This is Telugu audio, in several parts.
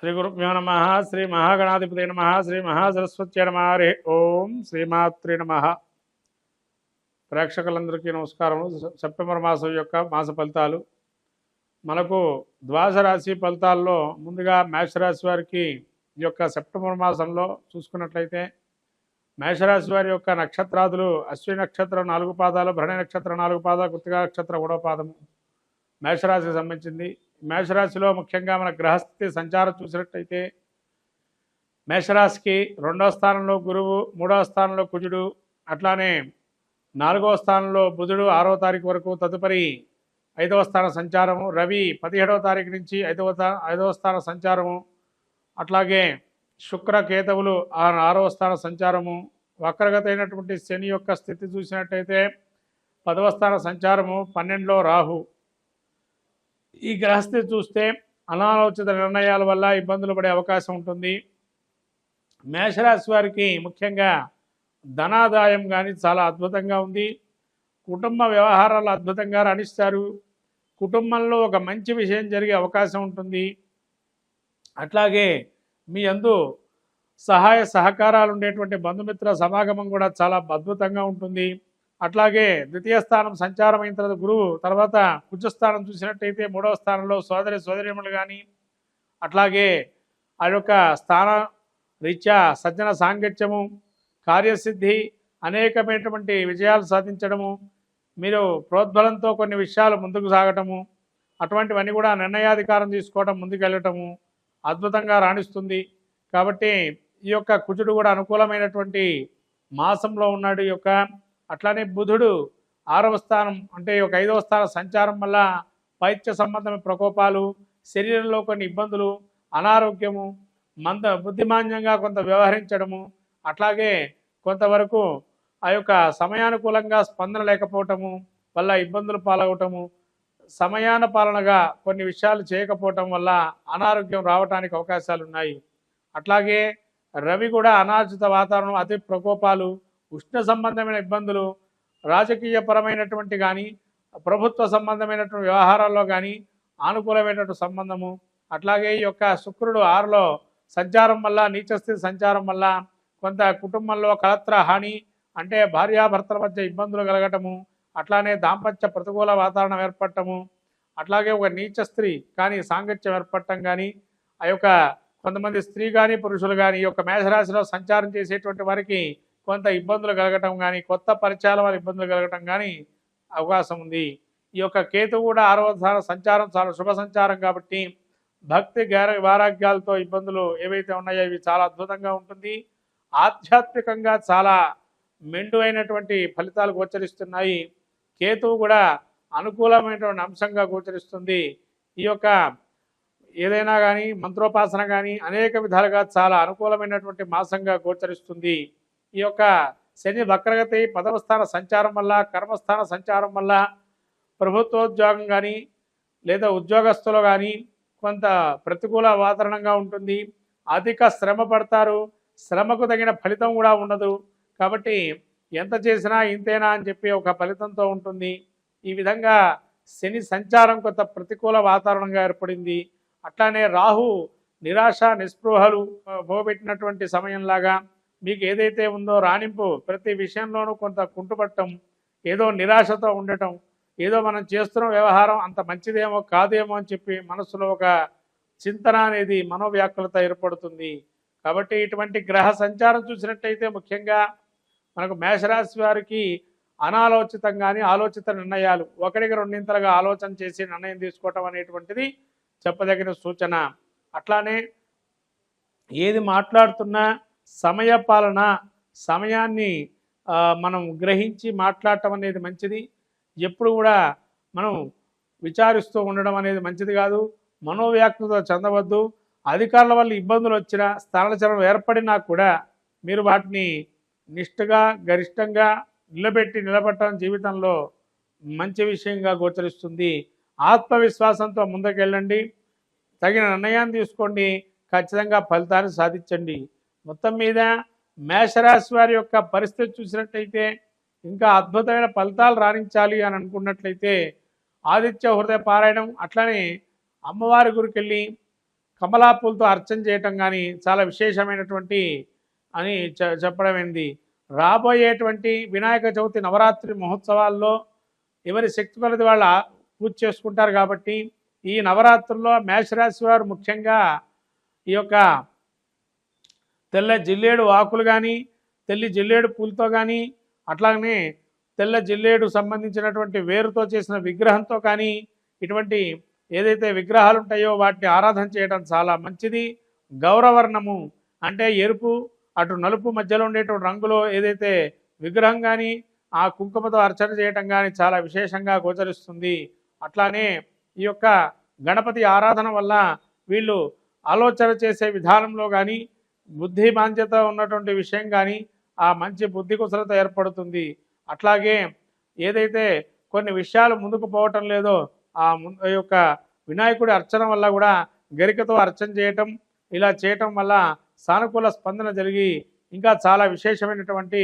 శ్రీ గురుభ్యో నమ. శ్రీ మహాగణాధిపతి నమ. శ్రీ మహాసరస్వత్య నమ. హరి ఓం. శ్రీమాత్రి నమ. ప్రేక్షకులందరికీ నమస్కారం. సెప్టెంబర్ మాసం యొక్క మాస ఫలితాలు మనకు ద్వాదశ రాశి ఫలితాల్లో ముందుగా మేషరాశి వారికి ఈ యొక్క సెప్టెంబర్ మాసంలో చూసుకున్నట్లయితే మేషరాశి వారి యొక్క నక్షత్రాదులు అశ్విని నక్షత్రం 4 పాదాలు, భరణి నక్షత్రం 4 పాదాలు, కృత్తికా నక్షత్రం 3వ పాదము మేషరాశికి సంబంధించింది. మేషరాశిలో ముఖ్యంగా మన గ్రహస్థితి సంచారం చూసినట్టయితే మేషరాశికి 2వ స్థానంలో గురువు, 3వ స్థానంలో కుజుడు, అట్లానే 4వ స్థానంలో బుధుడు 6వ తారీఖు వరకు, తదుపరి 5వ స్థాన సంచారము, రవి 17వ తారీఖు నుంచి 5వ స్థాన సంచారము, అట్లాగే శుక్ర కేతువులు 6వ స్థాన సంచారము, వక్రగత అయినటువంటి శని యొక్క స్థితి చూసినట్టయితే 10వ స్థాన సంచారము, 12లో రాహు. ఈ గ్రహస్థితి చూస్తే అనాలోచిత నిర్ణయాల వల్ల ఇబ్బందులు పడే అవకాశం ఉంటుంది. మేషరాశి వారికి ముఖ్యంగా ధనాదాయం కానీ చాలా అద్భుతంగా ఉంది. కుటుంబ వ్యవహారాలు అద్భుతంగా రాణిస్తారు. కుటుంబంలో ఒక మంచి విషయం జరిగే అవకాశం ఉంటుంది. అట్లాగే మీ యందు సహాయ సహకారాలు ఉండేటువంటి బంధుమిత్ర సమాగమం కూడా చాలా అద్భుతంగా ఉంటుంది. అట్లాగే ద్వితీయ స్థానం సంచారం అయిన తర్వాత గురువు, తర్వాత కుజస్థానం చూసినట్టయితే 3వ స్థానంలో సోదరిమణులు కానీ, అట్లాగే ఆ యొక్క స్థాన రీత్యా సజ్జన సాంగత్యము, కార్యసిద్ధి, అనేకమైనటువంటి విజయాలు సాధించడము, మీరు ప్రోద్బలంతో కొన్ని విషయాలు ముందుకు సాగటము, అటువంటివన్నీ కూడా నిర్ణయాధికారం తీసుకోవడం, ముందుకెళ్ళటము అద్భుతంగా రాణిస్తుంది. కాబట్టి ఈ యొక్క కుజుడు కూడా అనుకూలమైనటువంటి మాసంలో ఉన్నాడు. ఈ యొక్క అట్లానే బుధుడు 6వ స్థానం అంటే ఒక 5వ స్థాన సంచారం వల్ల పైత్య సంబంధమైన ప్రకోపాలు, శరీరంలో కొన్ని ఇబ్బందులు, అనారోగ్యము, బుద్ధిమాన్యంగా కొంత వ్యవహరించడము, అట్లాగే కొంతవరకు ఆ యొక్క సమయానుకూలంగా స్పందన లేకపోవటము వల్ల ఇబ్బందులు పాలవటము, సమయాన పాలనగా కొన్ని విషయాలు చేయకపోవటం వల్ల అనారోగ్యం రావడానికి అవకాశాలు ఉన్నాయి. అట్లాగే రవి కూడా అనార్జిత వాతావరణం, అతి ప్రకోపాలు, ఉష్ణ సంబంధమైన ఇబ్బందులు, రాజకీయపరమైనటువంటి కానీ ప్రభుత్వ సంబంధమైనటువంటి వ్యవహారాల్లో కానీ అనుకూలమైనటువంటి సంబంధము. అట్లాగే ఈ యొక్క శుక్రుడు 6లో సంచారం వల్ల, నీచస్థితి సంచారం వల్ల కొంత కుటుంబంలో కలత్ర హాని, అంటే భార్యాభర్తల మధ్య ఇబ్బందులు కలగటము, అట్లానే దాంపత్య ప్రతికూల వాతావరణం ఏర్పడటము, అట్లాగే ఒక నీచ స్త్రీ కానీ సాంగత్యం ఏర్పడటం కానీ, ఆ యొక్క కొంతమంది స్త్రీ కానీ పురుషులు కానీ ఈ యొక్క మేషరాశిలో సంచారం చేసేటువంటి వారికి కొంత ఇబ్బందులు కలగటం కానీ, కొత్త పరిచయాల వల్ల ఇబ్బందులు కలగటం కానీ అవకాశం ఉంది. ఈ యొక్క కేతు కూడా 6వ స్థాన సంచారం చాలా శుభ సంచారం కాబట్టి భక్తి వైరాగ్యాలతో ఇబ్బందులు ఏవైతే ఉన్నాయో ఇవి చాలా అద్భుతంగా ఉంటుంది. ఆధ్యాత్మికంగా చాలా మెండు అయినటువంటి ఫలితాలు గోచరిస్తున్నాయి. కేతువు కూడా అనుకూలమైనటువంటి అంశంగా గోచరిస్తుంది. ఈ యొక్క ఏదైనా కానీ మంత్రోపాసన కానీ అనేక విధాలుగా చాలా అనుకూలమైనటువంటి మాసంగా గోచరిస్తుంది. ఈ యొక్క శని వక్రగతి 10వ స్థాన సంచారం వల్ల, కర్మస్థాన సంచారం వల్ల ప్రభుత్వోద్యోగం కానీ లేదా ఉద్యోగస్తులు కానీ కొంత ప్రతికూల వాతావరణంగా ఉంటుంది. అధిక శ్రమ పడతారు, శ్రమకు తగిన ఫలితం కూడా ఉండదు. కాబట్టి ఎంత చేసినా ఇంతేనా అని చెప్పి ఒక ఫలితంతో ఉంటుంది. ఈ విధంగా శని సంచారం కొంత ప్రతికూల వాతావరణంగా ఏర్పడింది. అట్లానే రాహు నిరాశ నిస్పృహలు పోగొట్టినటువంటి సమయంలాగా మీకు ఏదైతే ఉందో రాణింపు ప్రతి విషయంలోనూ కొంత కుంటుపట్టడం, ఏదో నిరాశతో ఉండటం, ఏదో మనం చేస్తున్న వ్యవహారం అంత మంచిదేమో కాదేమో అని చెప్పి మనసులో ఒక చింతన అనేది మనోవ్యాకులత ఏర్పడుతుంది. కాబట్టి ఇటువంటి గ్రహ సంచారం చూసినట్టయితే ముఖ్యంగా మనకు మేషరాశి వారికి అనాలోచితంగానే ఆలోచిత నిర్ణయాలు, ఒకటికి రెండింతలుగా ఆలోచన చేసి నిర్ణయం తీసుకోవటం అనేటువంటిది చెప్పదగిన సూచన. అట్లానే ఏది మాట్లాడుతున్నా సమయపాలన, సమయాన్ని మనం గ్రహించి మాట్లాడటం అనేది మంచిది. ఎప్పుడు కూడా మనం విచారిస్తూ ఉండడం అనేది మంచిది కాదు. మనోవ్యాఖ్యత చెందవద్దు. అధికారుల వల్ల ఇబ్బందులు వచ్చినా, స్థానచలనం ఏర్పడినా కూడా మీరు వాటిని నిష్ఠగా గరిష్టంగా నిలబెట్టడం జీవితంలో మంచి విషయంగా గోచరిస్తుంది. ఆత్మవిశ్వాసంతో ముందుకెళ్ళండి, తగిన నిర్ణయాన్ని తీసుకోండి, ఖచ్చితంగా ఫలితాన్ని సాధించండి. మొత్తం మీద మేషరాశి వారి యొక్క పరిస్థితి చూసినట్టయితే ఇంకా అద్భుతమైన ఫలితాలు రాణించాలి అని అనుకున్నట్లయితే ఆదిత్య హృదయ పారాయణం, అట్లనే అమ్మవారి గురికి వెళ్ళి కమలా పూలతో అర్చన చేయటం కానీ చాలా విశేషమైనటువంటి అని చెప్పడం ఏంది. రాబోయేటువంటి వినాయక చవితి నవరాత్రి మహోత్సవాల్లో ఎవరి శక్తి కొలది వాళ్ళ పూజ చేసుకుంటారు. కాబట్టి ఈ నవరాత్రుల్లో మేషరాశి వారు ముఖ్యంగా ఈ యొక్క తెల్ల జిల్లేడు ఆకులు కానీ, తెల్లి జిల్లేడు పూలతో కానీ, అట్లాగనే తెల్ల జిల్లేడు సంబంధించినటువంటి వేరుతో చేసిన విగ్రహంతో కానీ, ఇటువంటి ఏదైతే విగ్రహాలు ఉంటాయో వాటిని ఆరాధన చేయడం చాలా మంచిది. గౌరవర్ణము అంటే ఎరుపు అటు నలుపు మధ్యలో ఉండేటువంటి రంగులో ఏదైతే విగ్రహం కానీ ఆ కుంకుమతో అర్చన చేయటం కానీ చాలా విశేషంగా గోచరిస్తుంది. అట్లానే ఈ యొక్క గణపతి ఆరాధన వల్ల వీళ్ళు ఆలోచన చేసే విధానంలో కానీ, బుద్ధి బాధ్యత ఉన్నటువంటి విషయం కానీ ఆ మంచి బుద్ధి కుశలత ఏర్పడుతుంది. అట్లాగే ఏదైతే కొన్ని విషయాలు ముందుకు పోవటం లేదో ఆ యొక్క వినాయకుడి అర్చన వల్ల కూడా గరికతో అర్చన చేయటం, ఇలా చేయటం వల్ల సానుకూల స్పందన జరిగి ఇంకా చాలా విశేషమైనటువంటి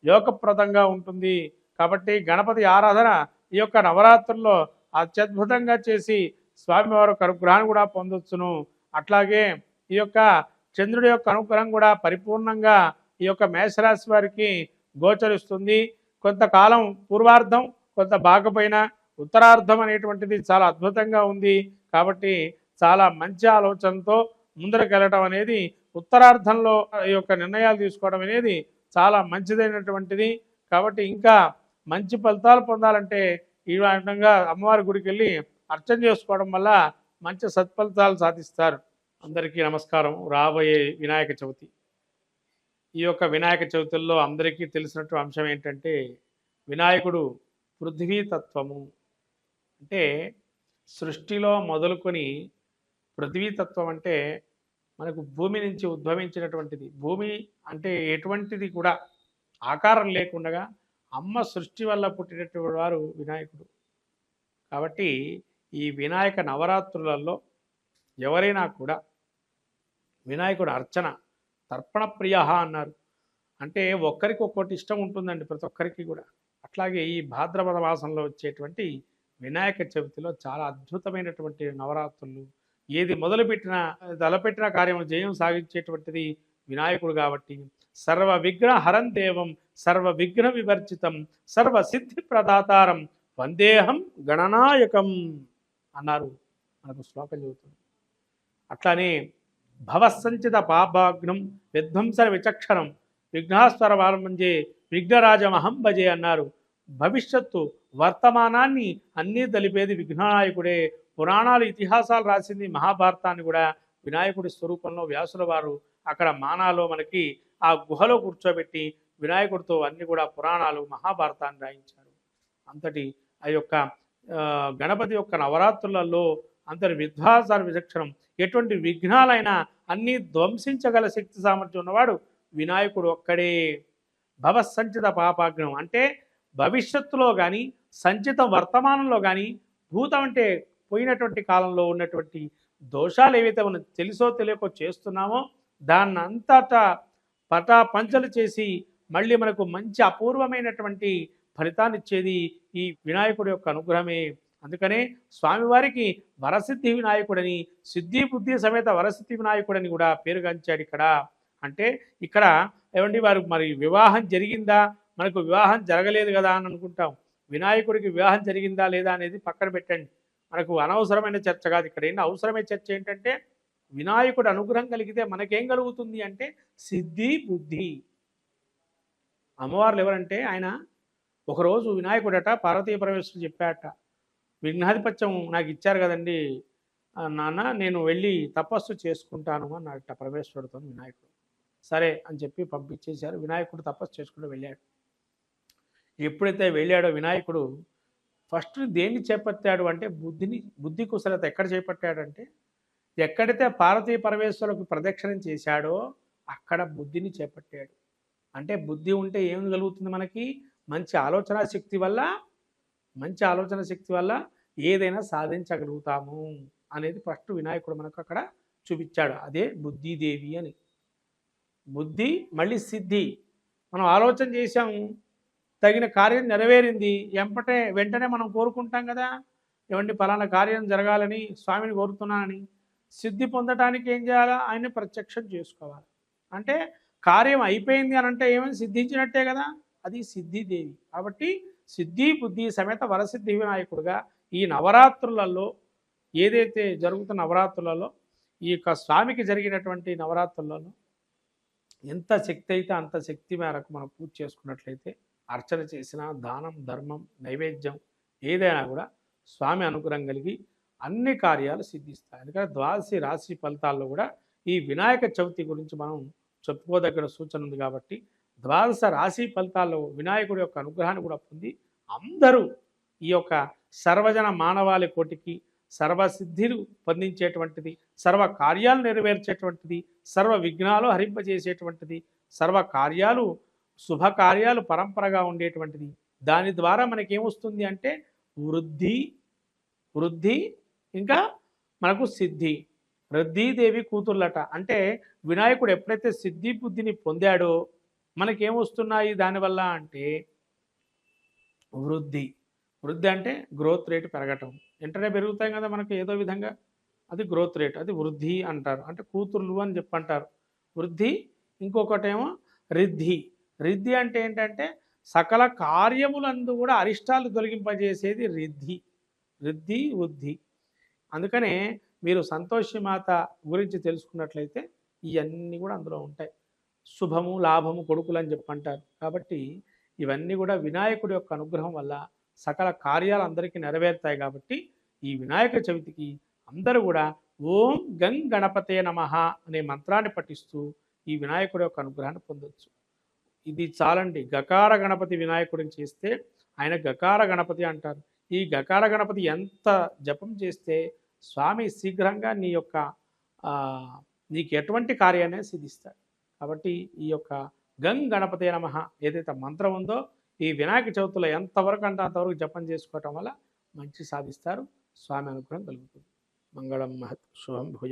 యోగప్రదంగా ఉంటుంది. కాబట్టి గణపతి ఆరాధన ఈ యొక్క నవరాత్రుల్లో అత్యద్భుతంగా చేసి స్వామివారు అనుగ్రహాన్ని కూడా పొందొచ్చును. అట్లాగే ఈ యొక్క చంద్రుడి యొక్క అనుగ్రహం కూడా పరిపూర్ణంగా ఈ యొక్క మేషరాశి వారికి గోచరిస్తుంది. కొంతకాలం పూర్వార్ధం, కొంత బాగపోయిన ఉత్తరార్ధం అనేటువంటిది చాలా అద్భుతంగా ఉంది. కాబట్టి చాలా మంచి ఆలోచనతో ముందరకెళ్ళటం అనేది, ఉత్తరార్ధంలో ఈ యొక్క నిర్ణయాలు తీసుకోవడం అనేది చాలా మంచిదైనటువంటిది. కాబట్టి ఇంకా మంచి ఫలితాలు పొందాలంటే ఈ విధంగా అమ్మవారి గుడికి వెళ్ళి అర్చన చేసుకోవడం వల్ల మంచి సత్ఫలితాలు సాధిస్తారు. అందరికీ నమస్కారం. రాబోయే వినాయక చవితి, ఈ యొక్క వినాయక చవితుల్లో అందరికీ తెలిసినట్టు అంశం ఏంటంటే వినాయకుడు పృథ్వీతత్వము. అంటే సృష్టిలో మొదలుకొని పృథ్వీతత్వం అంటే మనకు భూమి నుంచి ఉద్భవించినటువంటిది. భూమి అంటే ఎటువంటిది కూడా ఆకారం లేకుండా అమ్మ సృష్టి వల్ల పుట్టినటువంటి వారు వినాయకుడు. కాబట్టి ఈ వినాయక నవరాత్రులలో ఎవరైనా కూడా వినాయకుడు అర్చన తర్పణ ప్రియ అన్నారు. అంటే ఒక్కరికి ఒక్కొక్కటి ఇష్టం ఉంటుందండి, ప్రతి ఒక్కరికి కూడా. అట్లాగే ఈ భాద్రపద మాసంలో వచ్చేటువంటి వినాయక చవితిలో చాలా అద్భుతమైనటువంటి నవరాత్రులు. ఏది మొదలుపెట్టినా తలపెట్టిన కార్యం జయం సాగించేటువంటిది వినాయకుడు. కాబట్టి సర్వ విఘ్న హరం దేవం, సర్వ విఘ్న వివర్జితం, సర్వ సిద్ధి ప్రదాతారం వందేహం గణనాయకం అన్నారు. మనకు శ్లోకం చెబుతుంది. అట్లానే భవసంచిత పాపాగ్నం విధ్వంస విచక్షణం విఘ్నాస్వర వారమంజే విఘ్నరాజమహం భజే అన్నారు. భవిష్యత్తు వర్తమానాన్ని అన్నీ తెలిపేది విఘ్ననాయకుడే. పురాణాలు ఇతిహాసాలు రాసింది మహాభారతాన్ని కూడా వినాయకుడి స్వరూపంలో వ్యాసుల వారు అక్కడ మానాలో మనకి ఆ గుహలో కూర్చోబెట్టి వినాయకుడితో అన్ని కూడా పురాణాలు మహాభారతాన్ని రాయించారు. అంతటి ఆ యొక్క గణపతి యొక్క నవరాత్రులలో అంతటి విధ్వాసార విచక్షణం, ఎటువంటి విఘ్నాలైనా అన్నీ ధ్వంసించగల శక్తి సామర్థ్యం ఉన్నవాడు వినాయకుడు ఒక్కడే. భవసంచిత పాపాగ్నం అంటే భవిష్యత్తులో కానీ, సంచితం వర్తమానంలో కానీ, భూతం అంటే పోయినటువంటి కాలంలో ఉన్నటువంటి దోషాలు ఏవైతే మనం తెలుసో తెలియకో చేస్తున్నామో దాన్ని అంతటా పటాపంచలు చేసి మళ్ళీ మనకు మంచి అపూర్వమైనటువంటి ఫలితాన్ని ఇచ్చేది ఈ వినాయకుడి యొక్క అనుగ్రహమే. అందుకనే స్వామివారికి వరసిద్ధి వినాయకుడని, సిద్ధి బుద్ధి సమేత వరసిద్ధి వినాయకుడని కూడా పేరుగాంచాడు ఇక్కడ. అంటే ఇక్కడ ఏమండి వారు మరి వివాహం జరిగిందా, మనకు వివాహం జరగలేదు కదా అని అనుకుంటాం. వినాయకుడికి వివాహం జరిగిందా లేదా అనేది పక్కన పెట్టండి, మనకు అనవసరమైన చర్చ కాదు. ఇక్కడ ఏంటి అవసరమైన చర్చ ఏంటంటే వినాయకుడు అనుగ్రహం కలిగితే మనకేం కలుగుతుంది అంటే సిద్ధి బుద్ధి. అమ్మవార్లు ఎవరంటే ఆయన ఒకరోజు వినాయకుడట పార్వతీ పరమేశ్వరుడు చెప్పాట, విఘ్నాధిపత్యం నాకు ఇచ్చారు కదండి నాన్న, నేను వెళ్ళి తపస్సు చేసుకుంటాను అన్నట పరమేశ్వరుడితో వినాయకుడు. సరే అని చెప్పి పంపించేశారు. వినాయకుడు తపస్సు చేసుకుంటూ వెళ్ళాడు. ఎప్పుడైతే వెళ్ళాడో వినాయకుడు ఫస్ట్ దేన్ని చేపట్టాడు అంటే బుద్ధి కుశలత ఎక్కడ చేపట్టాడంటే ఎక్కడైతే పార్వతీ పరమేశ్వరులకు ప్రదక్షిణం చేశాడో అక్కడ బుద్ధిని చేపట్టాడు. అంటే బుద్ధి ఉంటే ఏం కలుగుతుంది మనకి, మంచి ఆలోచన శక్తి వల్ల ఏదైనా సాధించగలుగుతాము అనేది ఫస్ట్ వినాయకుడు మనకు అక్కడ చూపించాడు. అదే బుద్ధిదేవి అని. బుద్ధి మళ్ళీ సిద్ధి, మనం ఆలోచన చేశాము, తగిన కార్యం నెరవేరింది, వెంటనే మనం కోరుకుంటాం కదా, ఏమండి ఫలానా కార్యం జరగాలని స్వామిని కోరుతున్నానని. సిద్ధి పొందటానికి ఏం చేయాలా? ఆయన్ని ప్రత్యక్షం చేసుకోవాలి. అంటే కార్యం అయిపోయింది అని అంటే ఏమైంది? సిద్ధించినట్టే కదా, అది సిద్ధిదేవి. కాబట్టి సిద్ధి బుద్ధి సమేత వరసిద్ధి వినాయకుడుగా ఈ నవరాత్రులలో ఏదైతే జరుగుతున్న నవరాత్రులలో ఈ యొక్క స్వామికి జరిగినటువంటి నవరాత్రులలో ఎంత శక్తి అయితే అంత శక్తి మేరకు మనం పూజ చేసుకున్నట్లయితే, అర్చన చేసిన, దానం ధర్మం నైవేద్యం ఏదైనా కూడా స్వామి అనుగ్రహం కలిగి అన్ని కార్యాలు సిద్ధిస్తాయి. అందుకని ద్వాదశి రాశి ఫలితాల్లో కూడా ఈ వినాయక చవితి గురించి మనం చెప్పుకోదగిన సూచన ఉంది. కాబట్టి ద్వాదశ రాశి ఫలితాల్లో వినాయకుడి యొక్క అనుగ్రహాన్ని కూడా పొంది అందరూ ఈ యొక్క సర్వజన మానవాళి కోటికి సర్వసిద్ధిలు పొందించేటువంటిది, సర్వ కార్యాలు నెరవేర్చేటువంటిది, సర్వ విఘ్నాలు హరింపజేసేటువంటిది, సర్వ కార్యాలు శుభకార్యాలు పరంపరగా ఉండేటువంటిది. దాని ద్వారా మనకేమొస్తుంది అంటే వృద్ధి, వృద్ధి ఇంకా మనకు సిద్ధి. రుద్ధీదేవి కూతుర్లట. అంటే వినాయకుడు ఎప్పుడైతే సిద్ధి బుద్ధిని పొందాడో మనకేమొస్తున్నాయి దానివల్ల అంటే వృద్ధి. వృద్ధి అంటే గ్రోత్ రేట్ పెరగటం. వెంటనే పెరుగుతాయి కదా మనకు ఏదో విధంగా, అది గ్రోత్ రేట్, అది వృద్ధి అంటారు. అంటే కూతుర్లు అని చెప్పంటారు. వృద్ధి. ఇంకొకటేమో రిద్ధి. రిద్ధి అంటే ఏంటంటే సకల కార్యములందు కూడా అరిష్టాలు తొలగింపజేసేది రిద్ధి. రిద్ధి వృద్ధి. అందుకనే మీరు సంతోషిమాత గురించి తెలుసుకున్నట్లయితే ఇవన్నీ కూడా అందులో ఉంటాయి. శుభము లాభము కొడుకులు అని చెప్పంటారు. కాబట్టి ఇవన్నీ కూడా వినాయకుడి యొక్క అనుగ్రహం వల్ల సకల కార్యాలు అందరికీ నెరవేరుతాయి. కాబట్టి ఈ వినాయక చవితికి అందరూ కూడా ఓం గం గణపతే నమః అనే మంత్రాన్ని పఠిస్తూ ఈ వినాయకుడి యొక్క అనుగ్రహాన్ని పొందొచ్చు. ఇది చాలండి. గకార గణపతి వినాయకుడిని చేస్తే ఆయన గకార గణపతి అంటారు. ఈ గకార గణపతి ఎంత జపం చేస్తే స్వామి శీఘ్రంగా నీ యొక్క నీకు ఎటువంటి కార్యాన్ని సిద్ధిస్తాడు. కాబట్టి ఈ యొక్క గం గణపతే నమః ఏదైతే మంత్రం ఉందో ఈ వినాయక చవితిలో ఎంతవరకు అంటే అంతవరకు జపం చేసుకోవటం వల్ల మంచి సాధిస్తారు. స్వామి అనుగ్రహం కలుగుతుంది. మంగళం మహత్ శుభం భూయా.